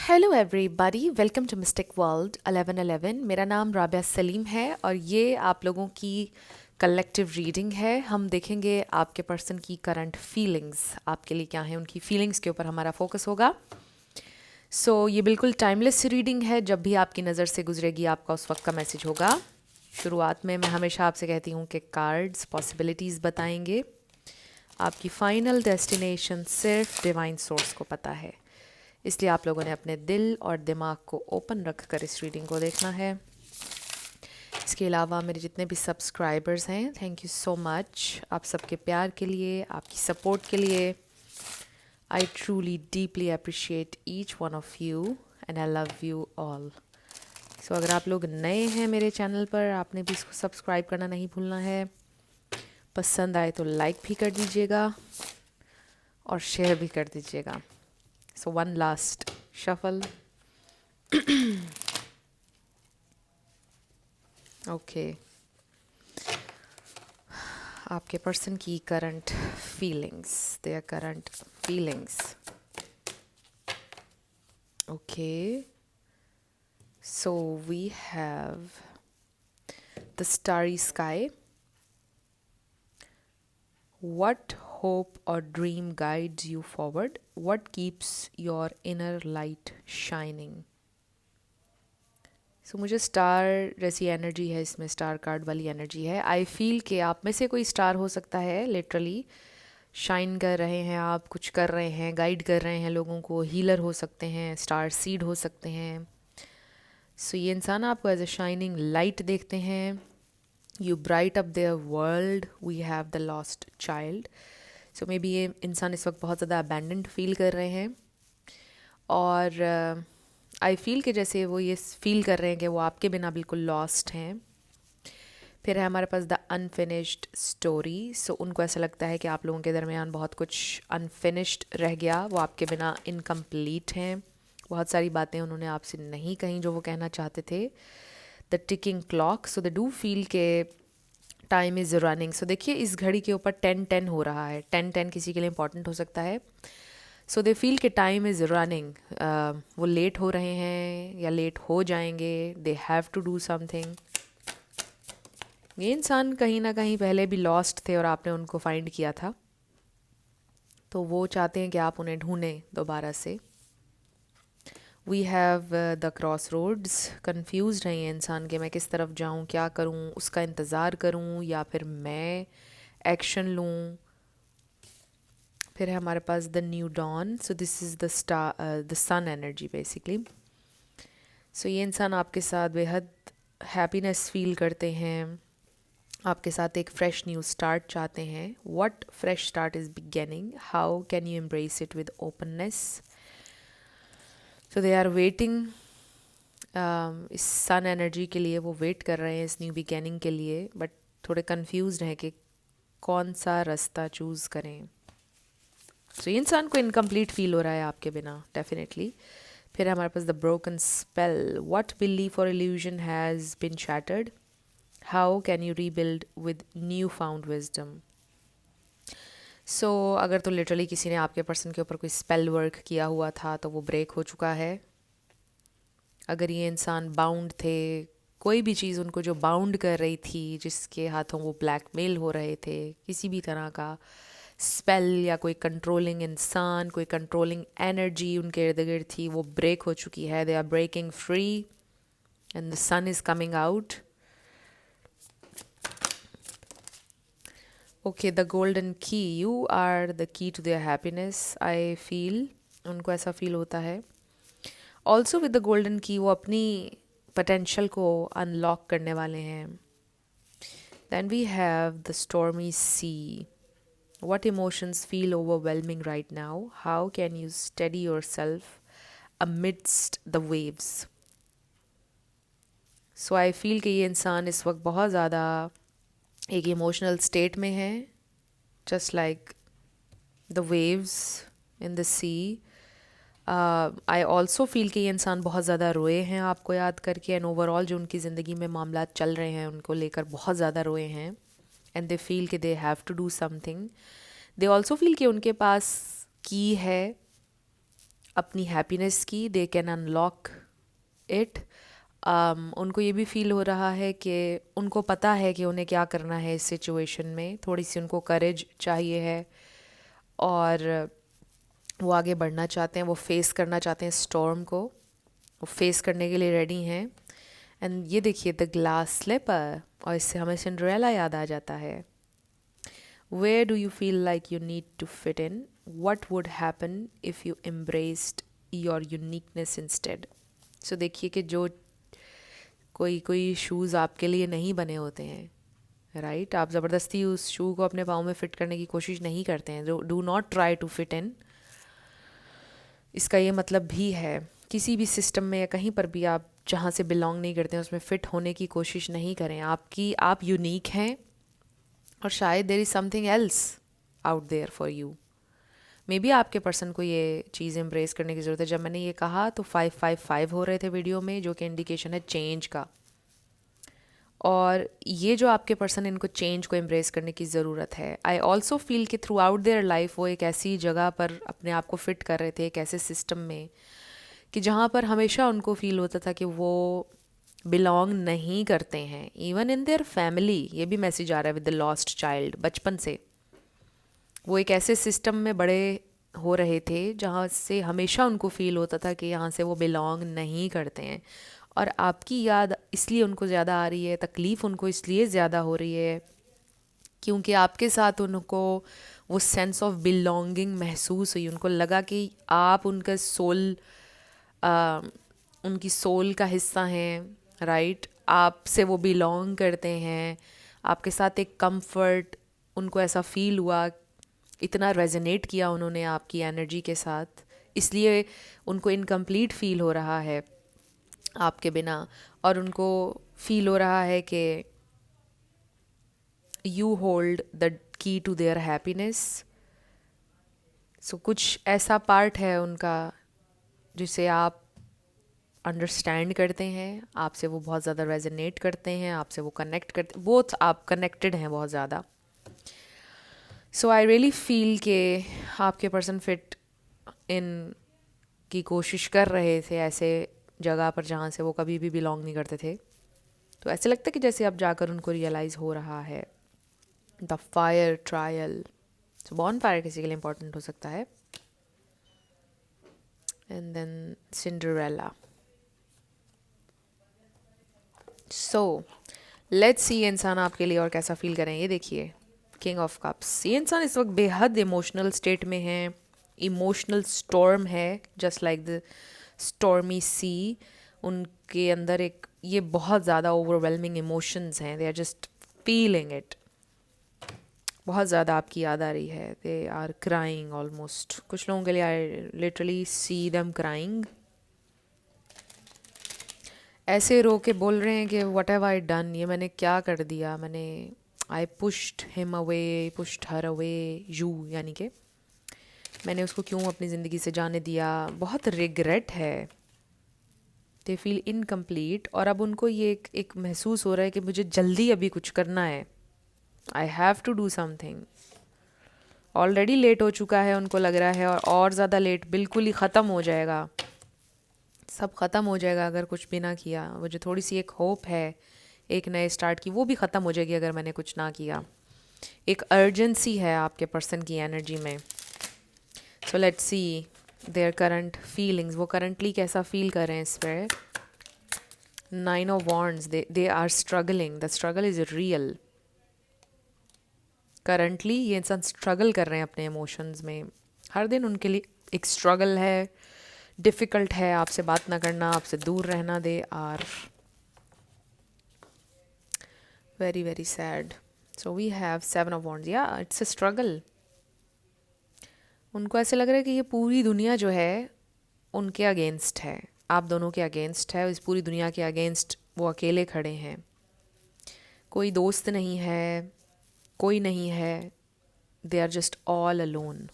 Hello everybody, welcome to mystic world 1111। मेरा नाम राबिया सलीम है और ये आप लोगों की कलेक्टिव रीडिंग है। हम देखेंगे आपके पर्सन की करंट फीलिंग्स आपके लिए क्या है, उनकी फीलिंग्स के ऊपर हमारा फोकस होगा। ये बिल्कुल टाइमलेस रीडिंग है, जब भी आपकी नज़र से गुजरेगी आपका उस वक्त का मैसेज होगा। शुरुआत में मैं हमेशा आपसे कहती हूँ कि कार्ड्स पॉसिबिलिटीज़ बताएंगे, आपकी फाइनल डेस्टिनेशन सिर्फ डिवाइन सोर्स को पता है, इसलिए आप लोगों ने अपने दिल और दिमाग को ओपन रख कर इस रीडिंग को देखना है। इसके अलावा मेरे जितने भी सब्सक्राइबर्स हैं, थैंक यू सो मच आप सबके प्यार के लिए, आपकी सपोर्ट के लिए। I truly deeply appreciate each one of you and I love you all. अगर आप लोग नए हैं मेरे चैनल पर, आपने भी इसको सब्सक्राइब करना नहीं भूलना है। पसंद आए तो लाइक भी कर दीजिएगा और शेयर भी कर दीजिएगा। So one last shuffle. Okay. आपके पर्सन की current feelings, their current feelings. Okay. So we have the starry sky. What hope or dream guides you forward? What keeps your inner light shining? मुझे star जैसी energy है, इसमें star card वाली energy है। I feel कि आप में से कोई स्टार हो सकता है, लिटरली शाइन कर रहे हैं, आप कुछ कर रहे हैं, गाइड कर रहे हैं लोगों को, हीलर हो सकते हैं, स्टार सीड हो सकते हैं। ये इंसान आपको एज अ शाइनिंग लाइट देखते हैं। You bright up their world, we have the lost child. Maybe ये इंसान इस वक्त बहुत ज़्यादा अबैंडेंट फील कर रहे हैं और आई फील कि जैसे वो ये फील कर रहे हैं कि वो आपके बिना बिल्कुल लॉस्ट हैं। फिर है हमारे पास द अनफिनिश्ड स्टोरी। उनको ऐसा लगता है कि आप लोगों के दरमियान बहुत कुछ अनफिनिश्ड रह गया, वो आपके बिना इनकम्प्लीट हैं, बहुत सारी बातें उन्होंने आपसे नहीं कहीं जो वो कहना चाहते थे। The ticking clock, they do feel के टाइम इज़ रनिंग। देखिए इस घड़ी के ऊपर 10-10 हो रहा है, 10-10 किसी के लिए इंपॉर्टेंट हो सकता है। दे फील कि टाइम इज़ रनिंग, वो लेट हो रहे हैं या लेट हो जाएंगे, they have to do something. ये इंसान कहीं ना कहीं पहले भी लॉस्ट थे और आपने उनको फाइंड किया था, तो वो चाहते हैं कि आप उन्हें ढूंढें दोबारा से। We have the crossroads, confuse हैं ये इंसान के मैं किस तरफ जाऊँ, क्या करूँ, उसका इंतज़ार करूँ या फिर मैं एक्शन लूँ। फिर है हमारे पास the new dawn. This is the star, the sun energy basically. ये इंसान आपके साथ बेहद हैप्पीनेस फील करते हैं, आपके साथ एक फ्रेश न्यू स्टार्ट चाहते हैं। What fresh start is beginning, how can you embrace it with openness. They are waiting, इस सन एनर्जी के लिए वो वेट कर रहे हैं, इस न्यू बिगेनिंग के लिए, बट थोड़े कंफ्यूज हैं कि कौन सा रास्ता चूज़ करें। ये इंसान को इनकम्प्लीट फील हो रहा है आपके बिना, डेफिनेटली। फिर हमारे पास the broken spell. What belief और illusion has been shattered, how can you rebuild with new found wisdom. अगर तो लिटरली किसी ने आपके पर्सन के ऊपर कोई स्पेल वर्क किया हुआ था तो वो ब्रेक हो चुका है। अगर ये इंसान बाउंड थे, कोई भी चीज़ उनको जो बाउंड कर रही थी, जिसके हाथों वो ब्लैकमेल हो रहे थे, किसी भी तरह का स्पेल या कोई कंट्रोलिंग इंसान, कोई कंट्रोलिंग एनर्जी उनके इर्द गिर्द थी, वो ब्रेक हो चुकी है। They are breaking free and the sun is coming out. Okay, the golden key, you are the key to their happiness. I feel, उनको ऐसा फील होता है। ऑल्सो विद द गोल्डन की वो अपनी पोटेंशियल को अनलॉक करने वाले हैं। Then we have the stormy sea. What emotions feel overwhelming right now? How can you steady yourself amidst the waves? I feel कि ये इंसान इस वक्त बहुत ज़्यादा एक इमोशनल स्टेट में है, just like the waves in the sea. I also feel कि ये इंसान बहुत ज़्यादा रोए हैं आपको याद करके, एंड ओवरऑल जो उनकी ज़िंदगी में मामला चल रहे हैं उनको लेकर बहुत ज़्यादा रोए हैं, एंड दे फील कि they have to do something. They also feel कि उनके पास की है, अपनी हैप्पीनेस की, दे कैन अनलॉक इट। उनको ये भी फील हो रहा है कि उनको पता है कि उन्हें क्या करना है इस सिचुएशन में, थोड़ी सी उनको करेज चाहिए है और वो आगे बढ़ना चाहते हैं, वो फेस करना चाहते हैं स्टॉर्म को, वो फेस करने के लिए रेडी हैं। एंड ये देखिए द ग्लास स्लिपर, और इससे हमें सिंड्रेला याद आ जाता है। Where do you feel like you need to fit in? What would happen if you embraced your uniqueness instead? So देखिए कि जो कोई कोई शूज़ आपके लिए नहीं बने होते हैं, राइट? आप ज़बरदस्ती उस शू को अपने पाँव में फ़िट करने की कोशिश नहीं करते हैं। Do not try to fit in. इसका ये मतलब भी है किसी भी सिस्टम में या कहीं पर भी आप जहाँ से बिलोंग नहीं करते हैं उसमें फ़िट होने की कोशिश नहीं करें। आप यूनिक हैं और शायद there is something else out there for you. Maybe आपके पर्सन को ये चीज़ एम्ब्रेस करने की ज़रूरत है। जब मैंने ये कहा तो 555 हो रहे थे वीडियो में, जो कि इंडिकेशन है चेंज का। और ये जो आपके पर्सन, इनको चेंज को एम्ब्रेस करने की ज़रूरत है। आई ऑल्सो फील कि थ्रू आउट देयर लाइफ वो एक ऐसी जगह पर अपने आप को फिट कर रहे थे, एक ऐसे सिस्टम में कि जहाँ पर हमेशा उनको फील होता था कि वो बिलोंग नहीं करते हैं। इवन इन देयर फैमिली, ये भी मैसेज आ रहा है विद द लॉस्ट चाइल्ड। बचपन से वो एक ऐसे सिस्टम में बड़े हो रहे थे जहाँ से हमेशा उनको फील होता था कि यहाँ से वो बिलोंग नहीं करते हैं। और आपकी याद इसलिए उनको ज़्यादा आ रही है, तकलीफ़ उनको इसलिए ज़्यादा हो रही है क्योंकि आपके साथ उनको वो सेंस ऑफ बिलोंगिंग महसूस हुई। उनको लगा कि आप उनका सोल, उनकी सोल का हिस्सा हैं, राइट? आपसे वो बिलोंग करते हैं, आपके साथ एक कंफर्ट उनको ऐसा फील हुआ, इतना रेजोनेट किया उन्होंने आपकी एनर्जी के साथ, इसलिए उनको इनकम्प्लीट फील हो रहा है आपके बिना। और उनको फील हो रहा है कि you hold the key to their happiness. So कुछ ऐसा पार्ट है उनका जिसे आप अंडरस्टैंड करते हैं, आपसे वो बहुत ज़्यादा रेजोनेट करते हैं, आपसे वो कनेक्ट करते, बोथ आप कनेक्टेड हैं बहुत ज़्यादा। सो आई रियली फील कि आपके पर्सन फिट इन की कोशिश कर रहे थे ऐसे जगह पर जहाँ से वो कभी भी बिलोंग नहीं करते थे। तो ऐसे लगता है कि जैसे अब जाकर उनको रियलाइज़ हो रहा है। The fire trial, so born fire किसी के लिए इम्पोर्टेंट हो सकता है। And then Cinderella. So let's see ये इंसान आपके लिए और कैसा फील करें। ये देखिए किंग ऑफ कप्स, ये इंसान इस वक्त बेहद इमोशनल स्टेट में है, इमोशनल स्टॉर्म है, just like the stormy sea. उनके अंदर एक ये बहुत ज़्यादा ओवरवेलमिंग इमोशंस हैं, they are just feeling it. बहुत ज़्यादा आपकी याद आ रही है, दे आर क्राइंग ऑलमोस्ट। कुछ लोगों के लिए I literally see them crying, ऐसे रो के बोल रहे हैं कि व्हाट हैव आई डन, ये मैंने क्या कर दिया, मैंने आई pushed him away, pushed her away, you, यानी कि मैंने उसको क्यों अपनी ज़िंदगी से जाने दिया। बहुत रिग्रेट है, दे फील इनकम्प्लीट। और अब उनको ये एक महसूस हो रहा है कि मुझे जल्दी अभी कुछ करना है, I have to do something. Already late हो चुका है उनको लग रहा है, और ज़्यादा लेट, बिल्कुल ही ख़त्म हो जाएगा, सब ख़त्म हो जाएगा अगर कुछ भी ना किया। मुझे थोड़ी सी एक होप है एक नए स्टार्ट की, वो भी ख़त्म हो जाएगी अगर मैंने कुछ ना किया। एक अर्जेंसी है आपके पर्सन की एनर्जी में। So let's see their current feelings, वो करंटली कैसा फील कर रहे हैं इस पर। 9 of wands, they are struggling, the struggle is real. Currently ये इंसान स्ट्रगल कर रहे हैं अपने इमोशंस में, हर दिन उनके लिए एक स्ट्रगल है, डिफ़िकल्ट है आपसे बात ना करना, आपसे दूर रहना। They are very very sad. So we have 7 of wands, या इट्स अ स्ट्रगल। उनको ऐसे लग रहा है कि ये पूरी दुनिया जो है उनके अगेंस्ट है, आप दोनों के अगेंस्ट है, इस पूरी दुनिया के अगेंस्ट वो अकेले खड़े हैं। कोई दोस्त नहीं है, कोई नहीं है, they are just all alone.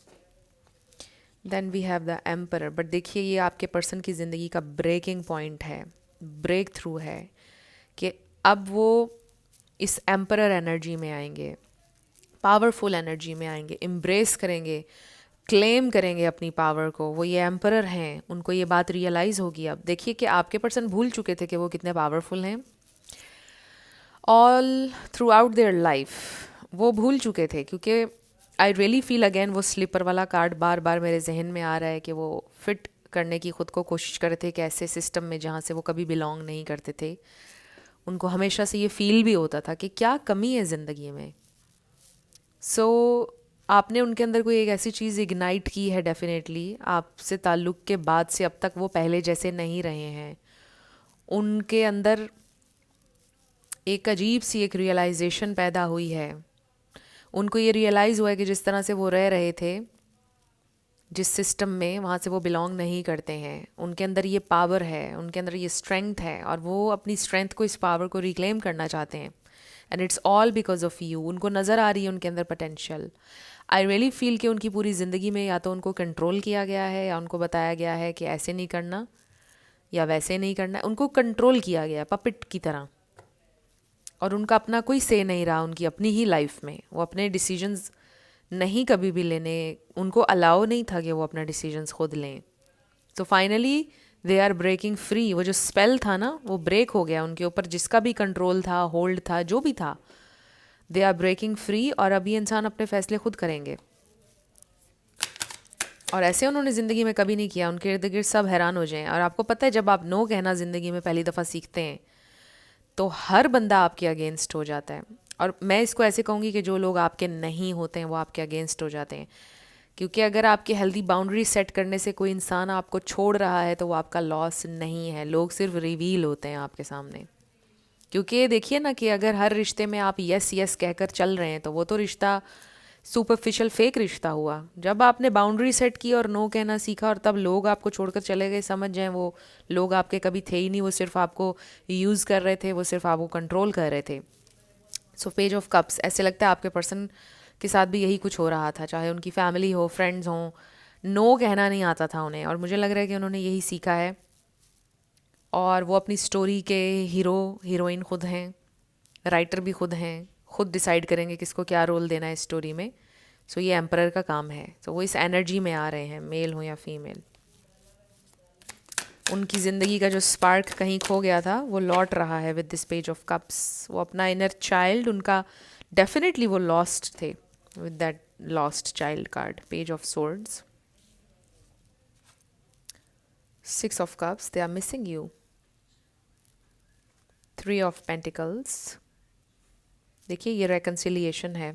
Then we have the emperor. But देखिए ये आपके पर्सन की ज़िंदगी का ब्रेकिंग पॉइंट है, ब्रेक थ्रू है, कि अब वो इस एम्परर एनर्जी में आएंगे, पावरफुल एनर्जी में आएंगे, एम्ब्रेस करेंगे क्लेम करेंगे अपनी पावर को। वो ये एम्परर हैं, उनको ये बात रियलाइज़ होगी। अब देखिए कि आपके पर्सन भूल चुके थे कि वो कितने पावरफुल हैं। All through out their life वो भूल चुके थे, क्योंकि आई रियली फील अगेन वो स्लीपर वाला कार्ड बार बार मेरे जहन में आ रहा है कि वो फिट करने की खुद को कोशिश कर रहे थे एक ऐसे सिस्टम में जहाँ से वो कभी बिलोंग नहीं करते थे। उनको हमेशा से ये फील भी होता था कि क्या कमी है ज़िंदगी में। सो आपने उनके अंदर कोई एक ऐसी चीज़ इग्नाइट की है डेफिनेटली। आपसे ताल्लुक़ के बाद से अब तक वो पहले जैसे नहीं रहे हैं। उनके अंदर एक अजीब सी एक रियलाइजेशन पैदा हुई है। उनको ये रियलाइज़ हुआ है कि जिस तरह से वो रह रहे थे जिस सिस्टम में, वहाँ से वो बिलोंग नहीं करते हैं। उनके अंदर ये पावर है, उनके अंदर ये स्ट्रेंथ है, और वो अपनी स्ट्रेंथ को, इस पावर को रिक्लेम करना चाहते हैं। And it's all because of you. उनको नज़र आ रही है उनके अंदर पोटेंशियल। आई रियली फील कि उनकी पूरी ज़िंदगी में या तो उनको कंट्रोल किया गया है या उनको बताया गया है कि ऐसे नहीं करना या वैसे नहीं करना। उनको कंट्रोल किया गया पपिट की तरह, और उनका अपना कोई से नहीं रहा उनकी अपनी ही लाइफ में। वो अपने डिसीजंस नहीं कभी भी लेने, उनको अलाउ नहीं था कि वो अपना डिसीजंस खुद लें। तो finally they are breaking free. वो जो स्पेल था ना, वो ब्रेक हो गया उनके ऊपर, जिसका भी कंट्रोल था, होल्ड था, जो भी था। दे आर ब्रेकिंग फ्री, और अभी इंसान अपने फैसले खुद करेंगे। और ऐसे उन्होंने ज़िंदगी में कभी नहीं किया। उनके इर्द गिर्द सब हैरान हो जाएं। और आपको पता है, जब आप नो कहना ज़िंदगी में पहली दफ़ा सीखते हैं तो हर बंदा आपके अगेंस्ट हो जाता है। और मैं इसको ऐसे कहूँगी कि जो लोग आपके नहीं होते हैं वो आपके अगेंस्ट हो जाते हैं। क्योंकि अगर आपकी हेल्दी बाउंड्री सेट करने से कोई इंसान आपको छोड़ रहा है तो वो आपका लॉस नहीं है। लोग सिर्फ रिवील होते हैं आपके सामने। क्योंकि देखिए ना कि अगर हर रिश्ते में आप यस यस कहकर चल रहे हैं तो वो तो रिश्ता सुपरफिशियल फेक रिश्ता हुआ। जब आपने बाउंड्री सेट की और नो कहना सीखा, और तब लोग आपको छोड़कर चले गए, समझ जाएं वो लोग आपके कभी थे ही नहीं। वो सिर्फ आपको यूज़ कर रहे थे, वो सिर्फ आपको कंट्रोल कर रहे थे। सो पेज ऑफ कप्स, ऐसे लगता है आपके पर्सन के साथ भी यही कुछ हो रहा था। चाहे उनकी फैमिली हो, फ्रेंड्स हों, नो कहना नहीं आता था उन्हें। और मुझे लग रहा है कि उन्होंने यही सीखा है। और वो अपनी स्टोरी के हीरो हीरोइन खुद हैं, राइटर भी खुद हैं, खुद डिसाइड करेंगे किसको क्या रोल देना है स्टोरी में। सो ये एम्परर का काम है। तो वो इस एनर्जी में आ रहे हैं, मेल हो या फीमेल। उनकी ज़िंदगी का जो स्पार्क कहीं खो गया था वो लौट रहा है with this page of cups. वो अपना इनर चाइल्ड, उनका डेफिनेटली वो लॉस्ट थे with that lost child card, page of swords, 6 of cups, they are missing you, 3 of pentacles. देखिए ये रेकन्सिलिएशन है।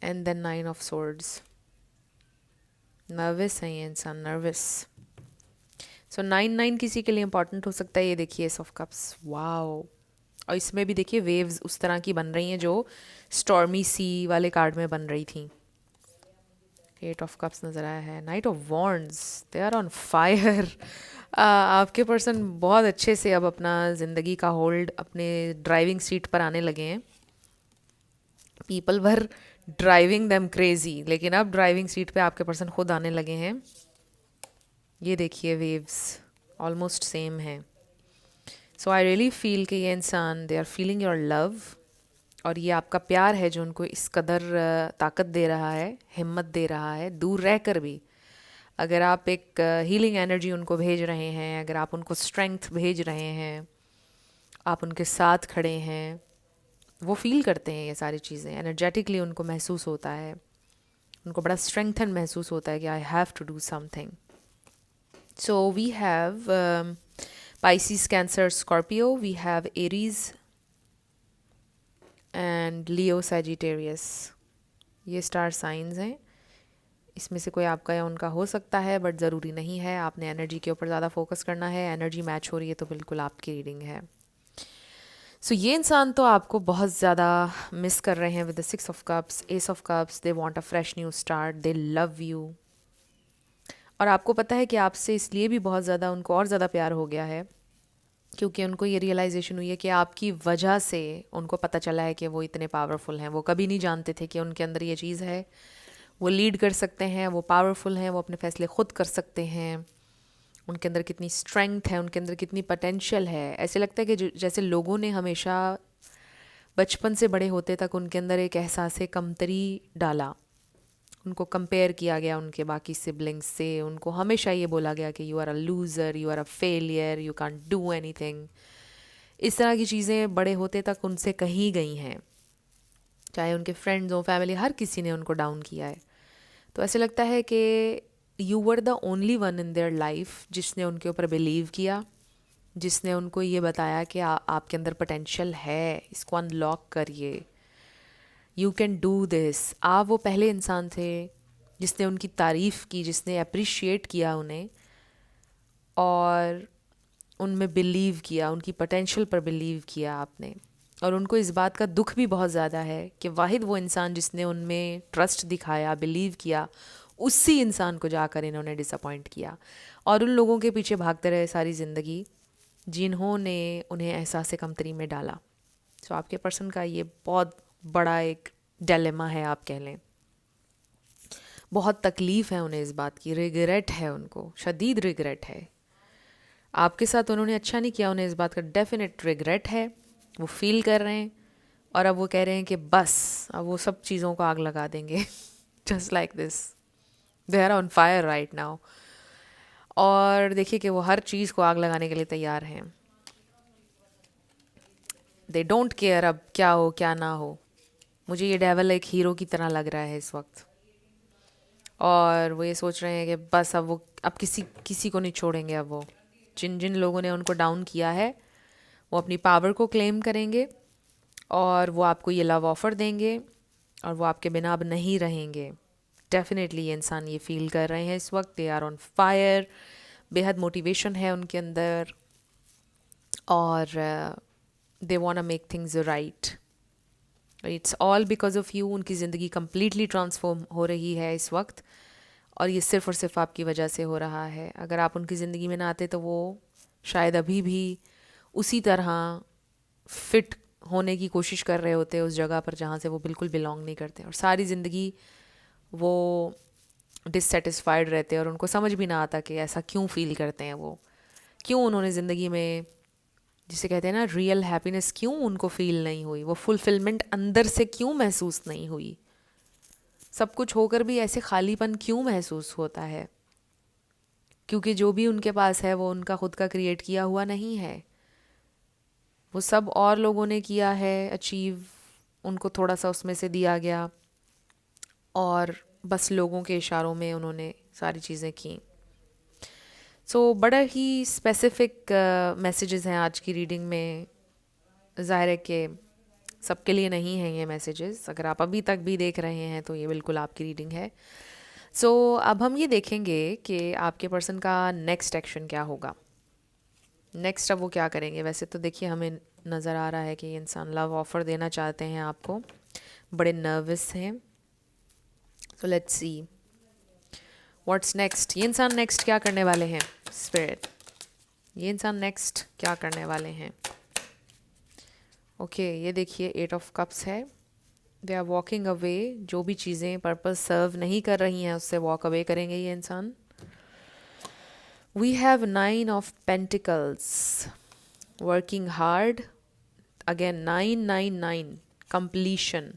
And then 9 of swords. Nervous है ये इंसान, नर्वस। सो 9 किसी के लिए इंपॉर्टेंट हो सकता है। ये देखिए एस ऑफ कप्स, वाओ। और इसमें भी देखिए वेव्स उस तरह की बन रही हैं जो स्टॉर्मी सी वाले कार्ड में बन रही थी। 8 ऑफ कप्स नज़र आया है। Knight of wands, they are on fire. आपके पर्सन बहुत अच्छे से अब अपना ज़िंदगी का होल्ड अपने ड्राइविंग सीट पर आने लगे हैं। People were driving them crazy, लेकिन अब ड्राइविंग सीट पे आपके पर्सन खुद आने लगे हैं। ये देखिए वेव्स ऑलमोस्ट सेम है। सो आई रियली फील कि ये इंसान, they are feeling your love, और ये आपका प्यार है जो उनको इस कदर ताकत दे रहा है, हिम्मत दे रहा है, दूर रह कर भी। अगर आप एक हीलिंग एनर्जी उनको भेज रहे हैं, अगर आप उनको स्ट्रेंथ भेज रहे हैं, आप उनके साथ खड़े हैं, वो फील करते हैं ये सारी चीज़ें। एनर्जेटिकली उनको महसूस होता है, उनको बड़ा स्ट्रेंथन महसूस होता है कि I have to do something. So we have Pisces, Cancer, Scorpio, we have Aries and Leo, Sagittarius. ये स्टार साइंस हैं। इसमें से कोई आपका या उनका हो सकता है, बट ज़रूरी नहीं है। आपने एनर्जी के ऊपर ज़्यादा फोकस करना है। एनर्जी मैच हो रही है तो बिल्कुल आपकी रीडिंग है। सो ये इंसान तो आपको बहुत ज़्यादा मिस कर रहे हैं with the 6 of cups, S of cups. They want a fresh new start, they love you. और आपको पता है कि आपसे इसलिए भी बहुत ज़्यादा उनको और ज़्यादा प्यार हो गया है क्योंकि उनको ये रियलाइजेशन हुई है कि आपकी वजह से उनको पता चला है कि वो इतने पावरफुल हैं। वो कभी नहीं जानते थे कि उनके अंदर ये चीज़ है। वो लीड कर सकते हैं, वो पावरफुल हैं, वो अपने फैसले खुद कर सकते हैं। उनके अंदर कितनी स्ट्रेंथ है, उनके अंदर कितनी पोटेंशियल है। ऐसे लगता है कि जैसे लोगों ने हमेशा बचपन से बड़े होते तक उनके अंदर एक एहसास कमतरी डाला, उनको कंपेयर किया गया उनके बाकी सिबलिंग्स से, उनको हमेशा ये बोला गया कि you are a loser, you are a failure, you can't do anything. इस तरह की चीज़ें बड़े होते तक उनसे कही गई हैं, चाहे उनके फ्रेंड्स हो, फैमिली, हर किसी ने उनको डाउन किया है। तो ऐसे लगता है कि you were the only one in their life जिसने उनके ऊपर बिलीव किया, जिसने उनको ये बताया कि आपके अंदर पोटेंशियल है, इसको अनलॉक करिए, यू कैन डू दिस। आप वो पहले इंसान थे जिसने उनकी तारीफ़ की, जिसने अप्रिशिएट किया उन्हें और उनमें बिलीव किया, उनकी पोटेंशियल पर बिलीव किया आपने। और उनको इस बात का दुख भी बहुत ज़्यादा है कि वाहिद वो इंसान जिसने उनमें ट्रस्ट दिखाया, बिलीव किया, उसी इंसान को जाकर इन्होंने डिसअपॉइंट किया और उन लोगों के पीछे भागते रहे सारी ज़िंदगी जिन्होंने उन्हें एहसास कमतरी में डाला। सो आपके पर्सन का ये बहुत बड़ा एक डिलेमा है, आप कह लें। बहुत तकलीफ़ है उन्हें इस बात की, रिग्रेट है उनको, शदीद रिग्रेट है। आपके साथ उन्होंने अच्छा नहीं किया, उन्हें इस बात का डेफिनेट रिग्रेट है, वो फील कर रहे हैं और अब वो कह रहे हैं कि बस अब वो सब चीज़ों को आग लगा देंगे just like this, they are on fire right now. और देखिए कि वो हर चीज़ को आग लगाने के लिए तैयार हैं। दे डोंट केयर अब क्या हो क्या ना हो। मुझे ये डेवल एक हीरो की तरह लग रहा है इस वक्त, और वो ये सोच रहे हैं कि बस अब किसी किसी को नहीं छोड़ेंगे। अब वो जिन जिन लोगों ने उनको डाउन किया है वो अपनी पावर को क्लेम करेंगे और वो आपको ये लव ऑफ़र देंगे और वो आपके बिना अब नहीं रहेंगे। डेफिनेटली ये इंसान ये फील कर रहे हैं इस वक्त, दे आर ऑन फायर, बेहद मोटिवेशन है उनके अंदर और they want to make things right. It's all because of you. उनकी ज़िंदगी कम्प्लीटली ट्रांसफॉर्म हो रही है इस वक्त और ये सिर्फ़ और सिर्फ आपकी वजह से हो रहा है। अगर आप उनकी ज़िंदगी में ना आते तो वो शायद अभी भी उसी तरह फिट होने की कोशिश कर रहे होते उस जगह पर जहाँ से वो बिल्कुल बिलोंग नहीं करते, और सारी ज़िंदगी वो डिससेटिस्फाइड रहते और उनको समझ भी ना आता कि ऐसा क्यों फ़ील करते हैं वो, क्यों उन्होंने ज़िंदगी में, जिसे कहते हैं ना रियल हैप्पीनेस, क्यों उनको फ़ील नहीं हुई, वो फुलफिलमेंट अंदर से क्यों महसूस नहीं हुई, सब कुछ होकर भी ऐसे खालीपन क्यों महसूस होता है। क्योंकि जो भी उनके पास है वो उनका खुद का क्रिएट किया हुआ नहीं है, वो सब और लोगों ने किया है अचीव, उनको थोड़ा सा उसमें से दिया गया और बस लोगों के इशारों में उन्होंने सारी चीज़ें की। सो बड़ा ही स्पेसिफिक मैसेजेस हैं आज की रीडिंग में। ज़ाहिर है कि सबके लिए नहीं हैं ये मैसेजेस, अगर आप अभी तक भी देख रहे हैं तो ये बिल्कुल आपकी रीडिंग है। सो अब हम ये देखेंगे कि आपके पर्सन का नेक्स्ट एक्शन क्या होगा, नेक्स्ट अब वो क्या करेंगे। वैसे तो देखिए हमें नज़र आ रहा है कि ये इंसान लव ऑफ़र देना चाहते हैं आपको, बड़े नर्वस हैं। सो लेट्स सी व्हाट्स नेक्स्ट। ये इंसान नेक्स्ट क्या करने वाले हैं स्पिरिट, ये इंसान नेक्स्ट क्या करने वाले हैं। ओके ये देखिए 8 ऑफ कप्स है, दे आर वॉकिंग अवे। जो भी चीज़ें पर्पस सर्व नहीं कर रही हैं उससे वॉक अवे करेंगे ये इंसान। We have 9 of pentacles, working hard, again 999, completion,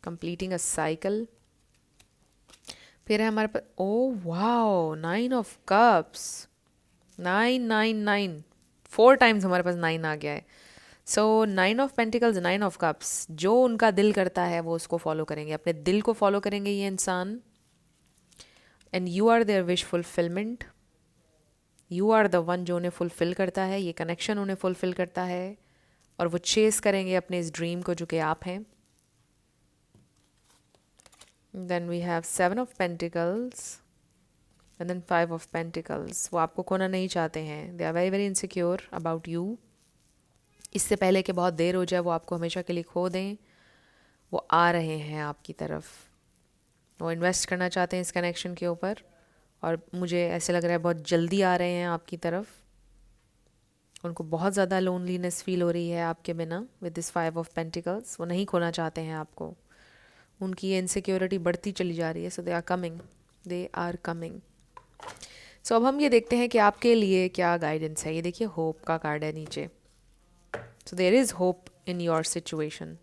completing a cycle। फिर है हमारे पास, oh wow 9 of cups, 999, 4 times हमारे पास 9 आ गया है। So 9 of pentacles, 9 of cups, जो उनका दिल करता है वो उसको फॉलो करेंगे, अपने दिल को फॉलो करेंगे ये इंसान। And you are their wish fulfillment, you are the one जो उन्हें फुलफिल करता है, ये कनेक्शन उन्हें फुलफिल करता है और वो चेस करेंगे अपने इस ड्रीम को जो कि आप हैं। Then we have 7 of pentacles and then 5 of pentacles. वो आपको खोना नहीं चाहते हैं, they are very very insecure about you. इससे पहले कि बहुत देर हो जाए वो आपको हमेशा के लिए खो दें, वो आ रहे हैं आपकी तरफ, वो इन्वेस्ट करना चाहते हैं इस कनेक्शन के ऊपर और मुझे ऐसे लग रहा है बहुत जल्दी आ रहे हैं आपकी तरफ। उनको बहुत ज़्यादा लोनलीनेस फील हो रही है आपके बिना विद दिस 5 ऑफ पेंटिकल्स। वो नहीं खोना चाहते हैं आपको, उनकी ये इनसिक्योरिटी बढ़ती चली जा रही है। So they are coming, they are coming. So अब हम ये देखते हैं कि आपके लिए क्या गाइडेंस है। ये देखिए होप का कार्ड है नीचे। So there is hope in your situation.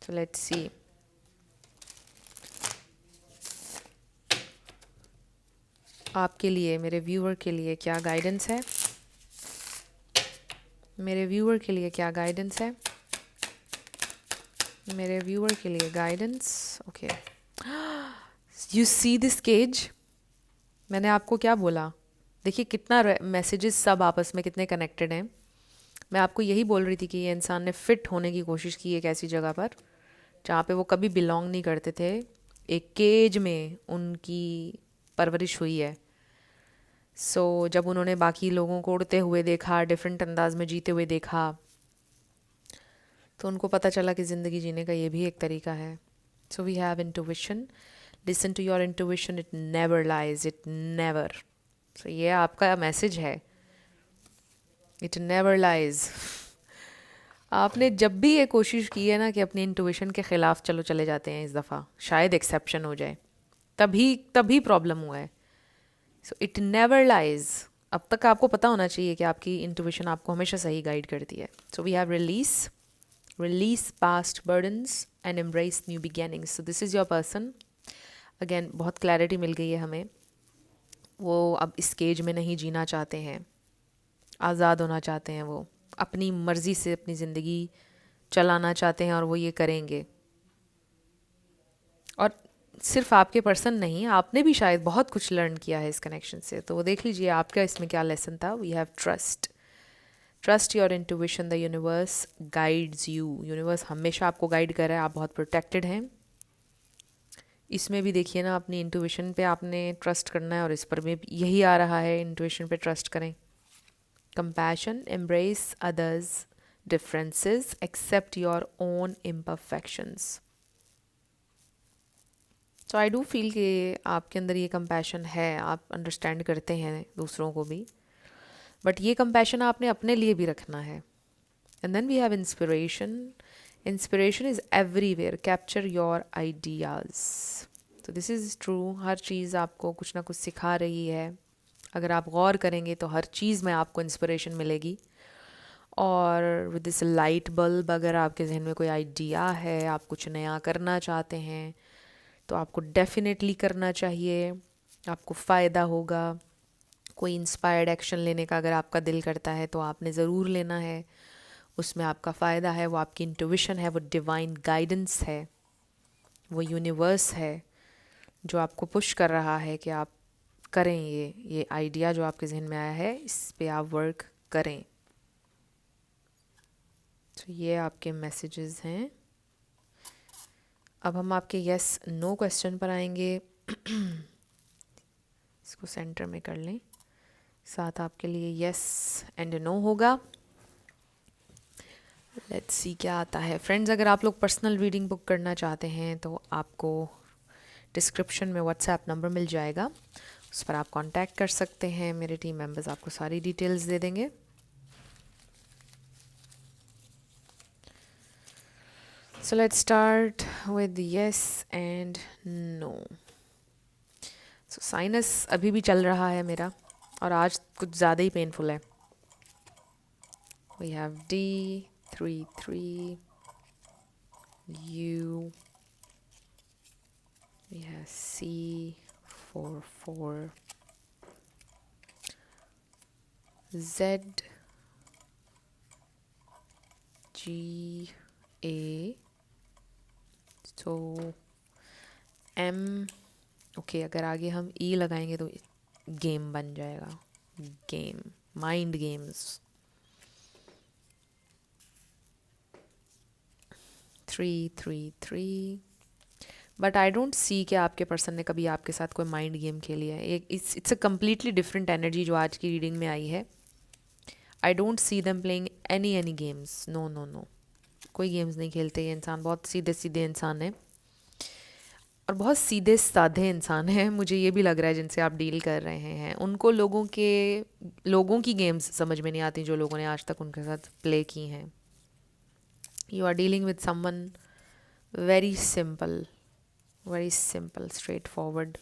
So let's see. आपके लिए, मेरे व्यूअर के लिए क्या गाइडेंस है? मेरे व्यूअर के लिए क्या गाइडेंस है? मेरे व्यूअर के लिए guidance. Okay, you see this cage. मैंने आपको क्या बोला? देखिए कितना मैसेजेस सब आपस में कितने कनेक्टेड हैं. मैं आपको यही बोल रही थी कि ये इंसान ने फिट होने की कोशिश की एक ऐसी जगह पर जहाँ पे वो कभी बिलोंग नहीं करते थे. एक केज में उनकी परवरिश हुई है. सो जब उन्होंने बाकी लोगों को उड़ते हुए देखा, डिफरेंट अंदाज में जीते हुए देखा, तो उनको पता चला कि ज़िंदगी जीने का ये भी एक तरीका है. So we have intuition. Listen to your intuition. It never lies. It never. सो ये आपका मैसेज है. It never lies. आपने जब भी ये कोशिश की है ना कि अपनी इंटुइशन के ख़िलाफ़ चलो चले जाते हैं, इस दफ़ा शायद एक्सेप्शन हो जाए, तभी तभी प्रॉब्लम हुआ है. So it never lies. अब तक आपको पता होना चाहिए कि आपकी इंटुइशन आपको हमेशा सही गाइड करती है. So we have release past burdens and embrace new beginnings. So this is your person. Again बहुत क्लैरिटी मिल गई है हमें. वो अब इस केज में नहीं जीना चाहते हैं, आज़ाद होना चाहते हैं. वो अपनी मर्ज़ी से अपनी ज़िंदगी चलाना चाहते हैं और वो ये करेंगे. और सिर्फ आपके पर्सन नहीं, आपने भी शायद बहुत कुछ लर्न किया है इस कनेक्शन से. तो वो देख लीजिए आपका इसमें क्या लेसन था. We have trust. Trust your intuition. The universe guides you. Universe हमेशा आपको गाइड कर रहा है. आप बहुत प्रोटेक्टेड हैं. इसमें भी देखिए ना, अपनी इंटुइशन पे आपने ट्रस्ट करना है और इस पर भी यही आ रहा है, इंटुइशन पे ट्रस्ट करें. Compassion. Embrace others differences. Accept your own imperfections. So I do feel कि आपके अंदर ये कंपैशन है. आप अंडरस्टैंड करते हैं दूसरों को भी, बट ये कंपैशन आपने अपने लिए भी रखना है. And then we have inspiration. Inspiration is everywhere. Capture your ideas. तो दिस इज़ ट्रू. हर चीज़ आपको कुछ ना कुछ सिखा रही है. अगर आप गौर करेंगे तो हर चीज़ में आपको इंस्पिरेशन मिलेगी. और विद दिस लाइट बल्ब, अगर आपके जहन में कोई आइडिया है, आप कुछ नया करना चाहते हैं, तो आपको डेफिनेटली करना चाहिए. आपको फ़ायदा होगा. कोई इंस्पायर्ड एक्शन लेने का अगर आपका दिल करता है तो आपने ज़रूर लेना है. उसमें आपका फ़ायदा है. वो आपकी इंटुइशन है. वो डिवाइन गाइडेंस है. वो यूनिवर्स है जो आपको पुश कर रहा है कि आप करें. ये आइडिया जो आपके जहन में आया है, इस पे आप वर्क करें. तो ये आपके मैसेजेस हैं. अब हम आपके यस नो क्वेश्चन पर आएंगे. इसको सेंटर में कर लें. साथ आपके लिए यस एंड नो होगा. लेट्स सी क्या आता है. फ्रेंड्स, अगर आप लोग पर्सनल रीडिंग बुक करना चाहते हैं तो आपको डिस्क्रिप्शन में व्हाट्सएप नंबर मिल जाएगा. उस पर आप कांटेक्ट कर सकते हैं. मेरे टीम मेंबर्स आपको सारी डिटेल्स दे देंगे. So let's start with yes and no. So sinus अभी भी चल रहा है मेरा, और आज कुछ ज़्यादा ही पेनफुल है. We have D3 U. We have C4 Z G A. तो M. ओके, अगर आगे हम E लगाएंगे तो गेम बन जाएगा. Game, mind games. 3 but I don't सी कि आपके पर्सन ने कभी आपके साथ कोई माइंड गेम खेली है. It's a completely different energy जो आज की रीडिंग में आई है. I don't see them playing any games. No no no, कोई गेम्स नहीं खेलते. ये इंसान बहुत सीधे सीधे इंसान है और बहुत सीधे साधे इंसान है. मुझे ये भी लग रहा है जिनसे आप डील कर रहे हैं, उनको लोगों की गेम्स समझ में नहीं आती जो लोगों ने आज तक उनके साथ प्ले की हैं. You are dealing with someone very simple, straight forward.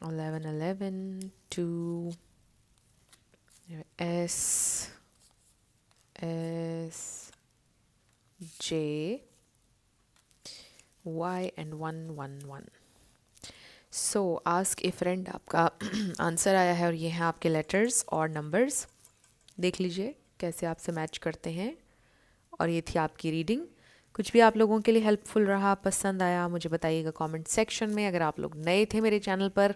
11 2 S S J Y and 111. So ask A friend, आपका आंसर आया है और ये हैं आपके लेटर्स और नंबर्स। देख लीजिए कैसे आपसे मैच करते हैं। और ये थी आपकी रीडिंग। कुछ भी आप लोगों के लिए हेल्पफुल रहा, पसंद आया, मुझे बताइएगा कमेंट सेक्शन में। अगर आप लोग नए थे मेरे चैनल पर,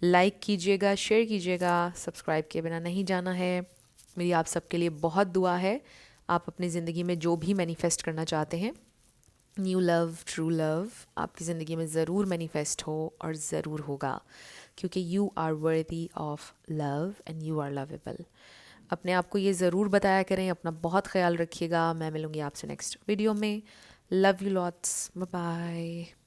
लाइक कीजिएगा, शेयर कीजिएगा, सब्सक्राइब किए बिना नहीं जाना है। मेरी आप सबके लिए बहुत दुआ है। आप अपनी ज़िंदगी में जो भी मैनिफेस्ट करना चाहते हैं, न्यू लव, ट्रू लव, आपकी ज़िंदगी में ज़रूर मैनिफेस्ट हो और ज़रूर होगा, क्योंकि you are worthy of love and you are lovable. अपने आप को ये ज़रूर बताया करें। अपना बहुत ख्याल रखिएगा। मैं मिलूँगी आपसे नेक्स्ट वीडियो में। Love you lots, bye bye.